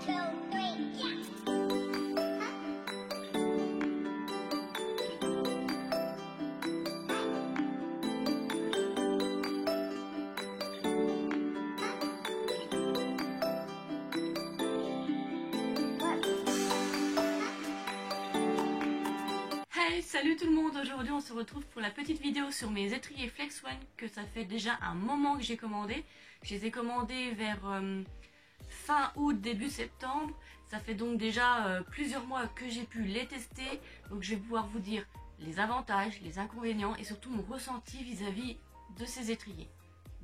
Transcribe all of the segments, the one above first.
Hey, salut tout le monde, aujourd'hui on se retrouve pour la petite vidéo sur mes étriers Flex One que ça fait déjà un moment que j'ai commandé. Je les ai commandés vers fin août, début septembre. Ça fait donc déjà plusieurs mois que j'ai pu les tester. Donc je vais pouvoir vous dire les avantages, les inconvénients et surtout mon ressenti vis-à-vis de ces étriers.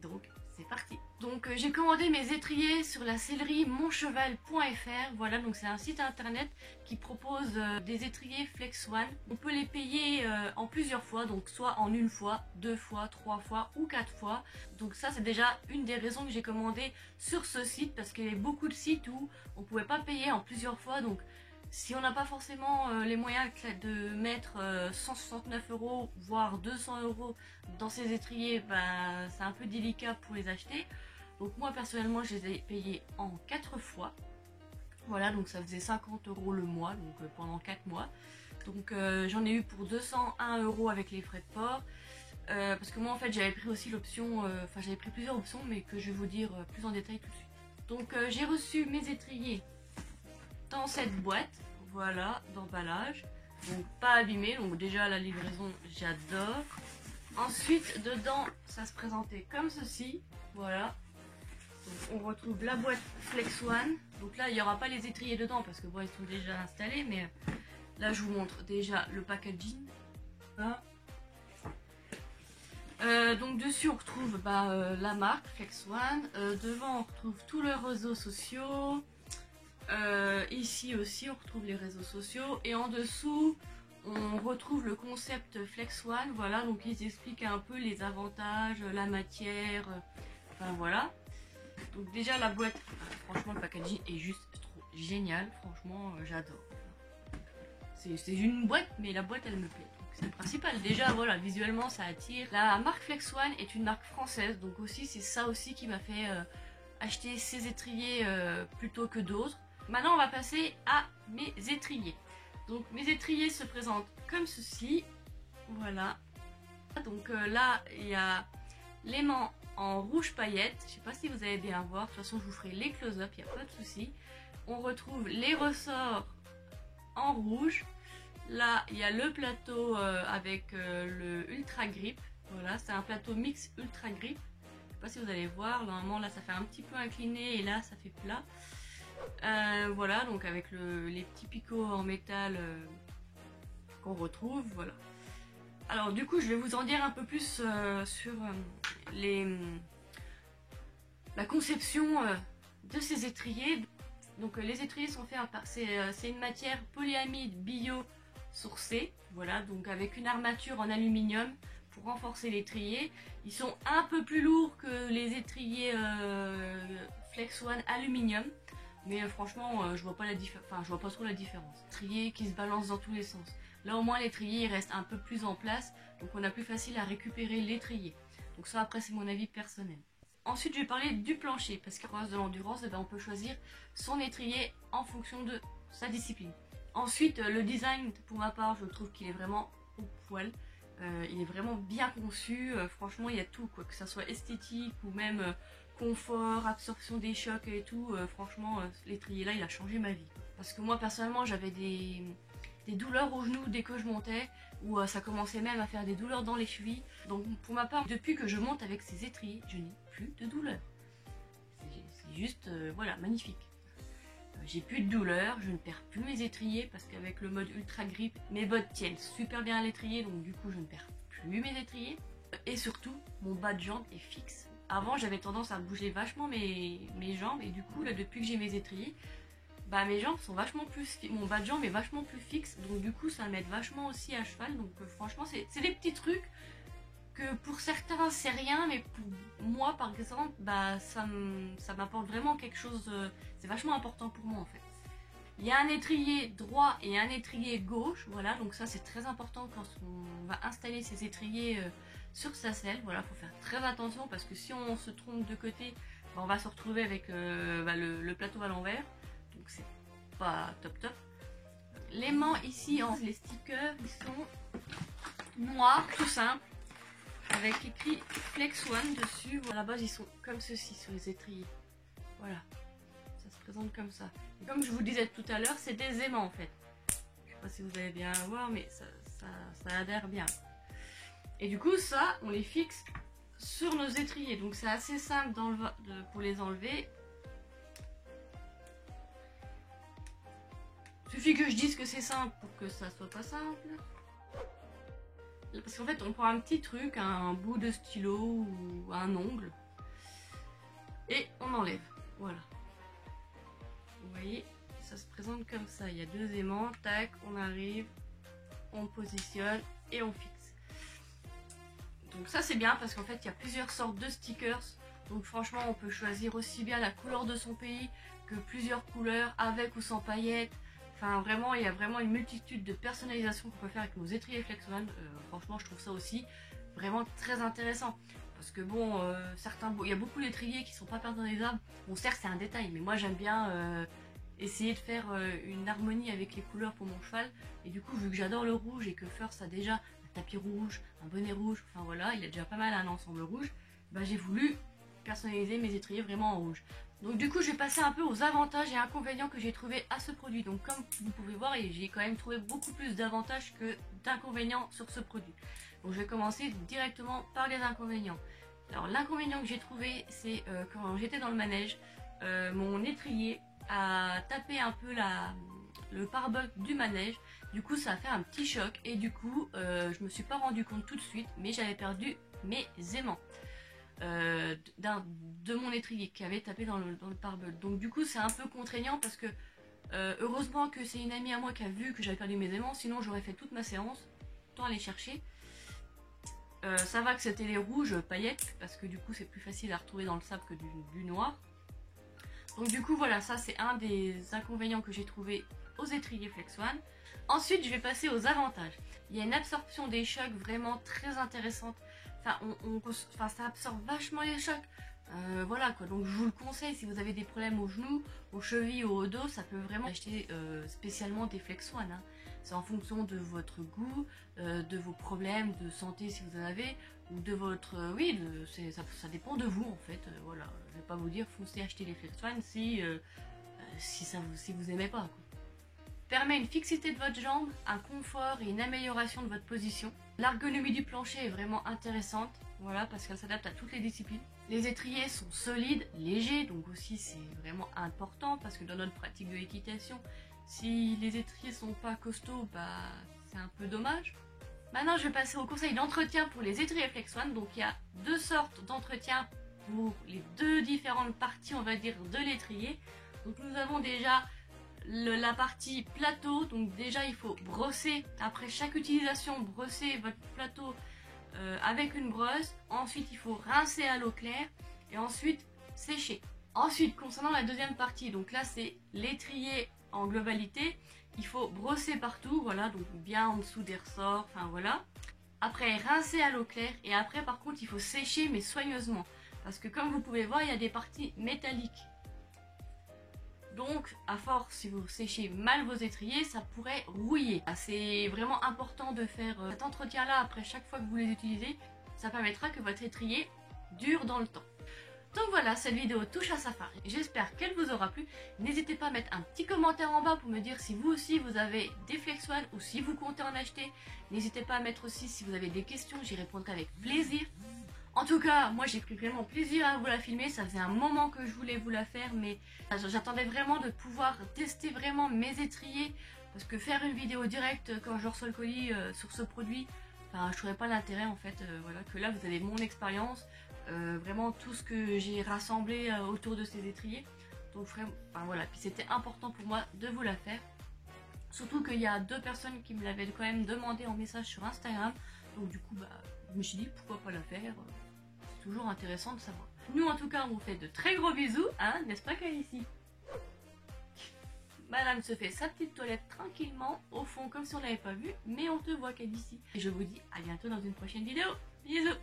Donc c'est parti. Donc j'ai commandé mes étriers sur la sellerie moncheval.fr. Voilà, donc c'est un site internet qui propose des étriers Flex One. On peut les payer en plusieurs fois, donc soit en une fois, deux fois, trois fois ou quatre fois. Donc ça c'est déjà une des raisons que j'ai commandé sur ce site, parce qu'il y avait beaucoup de sites où on pouvait pas payer en plusieurs fois. Donc si on n'a pas forcément les moyens de mettre 169 € voire 200 € dans ces étriers, ben, c'est un peu délicat pour les acheter. Donc moi personnellement je les ai payés en 4 fois. Voilà, donc ça faisait 50 € le mois, donc pendant 4 mois. Donc j'en ai eu pour 201 € avec les frais de port. Parce que moi en fait j'avais pris aussi l'option, enfin j'avais pris plusieurs options mais que je vais vous dire plus en détail tout de suite. Donc j'ai reçu mes étriers dans cette boîte, voilà, d'emballage, donc pas abîmé, donc déjà la livraison j'adore. Ensuite dedans ça se présentait comme ceci, voilà. Donc, on retrouve la boîte Flex One, donc là il n'y aura pas les étriers dedans parce que bon ils sont déjà installés, mais là je vous montre déjà le packaging. Voilà. Donc dessus on retrouve la marque Flex One, devant on retrouve tous les réseaux sociaux. Ici aussi on retrouve les réseaux sociaux et en dessous on retrouve le concept Flex One. Voilà, donc ils expliquent un peu les avantages, la matière, enfin voilà. Donc déjà la boîte, franchement le packaging est juste trop génial, franchement j'adore. C'est une boîte mais la boîte elle me plaît, donc c'est le principal. Déjà voilà, visuellement ça attire. La marque Flex One est une marque française, donc aussi c'est ça aussi qui m'a fait acheter ces étriers plutôt que d'autres. Maintenant on va passer à mes étriers. Donc mes étriers se présentent comme ceci, voilà. Donc là il y a l'aimant en rouge paillette, je sais pas si vous allez bien voir, de toute façon je vous ferai les close-up, il n'y a pas de souci. On retrouve les ressorts en rouge, là il y a le plateau avec le Ultra Grip, voilà c'est un plateau mix Ultra Grip. Je sais pas si vous allez voir, normalement là ça fait un petit peu incliné et là ça fait plat. Voilà, donc avec les petits picots en métal qu'on retrouve, voilà. Alors du coup je vais vous en dire un peu plus sur la conception de ces étriers. Donc les étriers sont faits c'est une matière polyamide bio sourcée, voilà, donc avec une armature en aluminium pour renforcer l'étrier. Ils sont un peu plus lourds que les étriers Flex One aluminium. Mais franchement, je vois pas je vois pas trop la différence. L'étrier qui se balance dans tous les sens. Là au moins l'étrier reste un peu plus en place, donc on a plus facile à récupérer l'étrier. Donc ça après c'est mon avis personnel. Ensuite je vais parler du plancher, parce qu'à cause de l'endurance, on peut choisir son étrier en fonction de sa discipline. Ensuite le design, pour ma part, je trouve qu'il est vraiment au poil. Il est vraiment bien conçu, franchement il y a tout, quoi, que ça soit esthétique ou même confort, absorption des chocs et tout. Franchement l'étrier là il a changé ma vie, parce que moi personnellement j'avais des douleurs aux genoux dès que je montais, ou ça commençait même à faire des douleurs dans les chevilles. Donc pour ma part, depuis que je monte avec ces étriers, je n'ai plus de douleurs. C'est juste voilà, magnifique. J'ai plus de douleur, je ne perds plus mes étriers parce qu'avec le mode Ultra Grip, mes bottes tiennent super bien à l'étrier, donc du coup je ne perds plus mes étriers. Et surtout, mon bas de jambe est fixe. Avant j'avais tendance à bouger vachement mes jambes, et du coup là depuis que j'ai mes étriers, mes jambes sont vachement plus, mon bas de jambe est vachement plus fixe, donc du coup ça m'aide vachement aussi à cheval. Donc franchement c'est des petits trucs que pour certains c'est rien, mais pour moi par exemple ça m'apporte vraiment quelque chose, c'est vachement important pour moi en fait. Il y a un étrier droit et un étrier gauche, voilà, donc ça c'est très important quand on va installer ces étriers sur sa selle. Voilà, faut faire très attention parce que si on se trompe de côté, on va se retrouver avec le plateau à l'envers. Donc donc c'est pas top top. L'aimant ici, les stickers, ils sont noirs, tout simple, avec écrit Flex One dessus. À la base, ils sont comme ceci sur les étriers. Voilà, ça se présente comme ça. Et comme je vous disais tout à l'heure, c'est des aimants en fait. Je sais pas si vous allez bien voir, mais ça adhère bien. Et du coup, ça, on les fixe sur nos étriers. Donc c'est assez simple pour les enlever. Suffit que je dise que c'est simple pour que ça soit pas simple. Parce qu'en fait, on prend un petit truc, un bout de stylo ou un ongle, et on enlève. Voilà. Vous voyez, ça se présente comme ça. Il y a deux aimants, tac, on arrive, on positionne et on fixe. Donc ça c'est bien parce qu'en fait, il y a plusieurs sortes de stickers. Donc franchement, on peut choisir aussi bien la couleur de son pays que plusieurs couleurs, avec ou sans paillettes. Enfin vraiment, il y a vraiment une multitude de personnalisations qu'on peut faire avec nos étriers Flex One. Franchement, je trouve ça aussi vraiment très intéressant. Parce que bon, il y a beaucoup d'étriers qui sont pas personnalisables. Bon certes c'est un détail, mais moi j'aime bien essayer de faire une harmonie avec les couleurs pour mon cheval. Et du coup, vu que j'adore le rouge et que First a déjà un tapis rouge, un bonnet rouge, enfin voilà, il a déjà pas mal un ensemble rouge, bah, j'ai voulu personnaliser mes étriers vraiment en rouge. Donc du coup, je vais passer un peu aux avantages et inconvénients que j'ai trouvé à ce produit. Donc comme vous pouvez voir, j'ai quand même trouvé beaucoup plus d'avantages que d'inconvénients sur ce produit. Donc je vais commencer directement par les inconvénients. Alors l'inconvénient que j'ai trouvé, c'est quand j'étais dans le manège, mon étrier a tapé un peu le pare-bug du manège. Du coup ça a fait un petit choc et du coup je me suis pas rendu compte tout de suite, mais j'avais perdu mes aimants de mon étrier qui avait tapé dans le pare-bug. Donc du coup c'est un peu contraignant parce que heureusement que c'est une amie à moi qui a vu que j'avais perdu mes aimants, sinon j'aurais fait toute ma séance, tant aller chercher. Ça va que c'était les rouges paillettes parce que du coup c'est plus facile à retrouver dans le sable que du noir. Donc du coup voilà, ça c'est un des inconvénients que j'ai trouvé aux étriers Flex One. Ensuite je vais passer aux avantages. Il y a une absorption des chocs vraiment très intéressante. Enfin, ça absorbe vachement les chocs. Voilà quoi, donc je vous le conseille si vous avez des problèmes aux genoux, aux chevilles ou au dos, ça peut vraiment acheter spécialement des Flex One. Hein. C'est en fonction de votre goût, de vos problèmes de santé si vous en avez, ou de votre... ça dépend de vous en fait. Voilà, je vais pas vous dire foncez acheter les Flex One si vous aimez pas. Quoi. Permet une fixité de votre jambe, un confort et une amélioration de votre position. L'ergonomie du plancher est vraiment intéressante, voilà, parce qu'elle s'adapte à toutes les disciplines. Les étriers sont solides, légers, donc aussi c'est vraiment important parce que dans notre pratique de l'équitation, si les étriers sont pas costauds, bah c'est un peu dommage. Maintenant je vais passer au conseil d'entretien pour les étriers Flex One. Donc il y a deux sortes d'entretien pour les deux différentes parties, on va dire, de l'étrier. Donc nous avons déjà la partie plateau, donc déjà il faut brosser, après chaque utilisation, brosser votre plateau avec une brosse. Ensuite il faut rincer à l'eau claire et ensuite sécher. Ensuite concernant la deuxième partie, donc là c'est l'étrier en globalité, il faut brosser partout, voilà, donc bien en dessous des ressorts, enfin voilà. Après rincer à l'eau claire et après par contre il faut sécher mais soigneusement parce que comme vous pouvez voir il y a des parties métalliques. Donc, à force, si vous séchez mal vos étriers, ça pourrait rouiller. C'est vraiment important de faire cet entretien-là après chaque fois que vous les utilisez. Ça permettra que votre étrier dure dans le temps. Donc voilà, cette vidéo touche à sa fin. J'espère qu'elle vous aura plu. N'hésitez pas à mettre un petit commentaire en bas pour me dire si vous aussi vous avez des Flex One ou si vous comptez en acheter. N'hésitez pas à mettre aussi si vous avez des questions, j'y répondrai avec plaisir. En tout cas, moi j'ai pris vraiment plaisir à vous la filmer, ça faisait un moment que je voulais vous la faire, mais j'attendais vraiment de pouvoir tester vraiment mes étriers, parce que faire une vidéo directe quand je reçois le colis sur ce produit, enfin je trouvais pas l'intérêt en fait, voilà, que là vous avez mon expérience, vraiment tout ce que j'ai rassemblé autour de ces étriers, donc vraiment, enfin, voilà, puis c'était important pour moi de vous la faire, surtout qu'il y a deux personnes qui me l'avaient quand même demandé en message sur Instagram, donc du coup bah, je me suis dit pourquoi pas la faire. Toujours intéressant de savoir. Nous en tout cas on vous fait de très gros bisous, hein, n'est-ce pas Calici? Madame se fait sa petite toilette tranquillement, au fond comme si on l'avait pas vu, mais on te voit Calici. Et je vous dis à bientôt dans une prochaine vidéo. Bisous.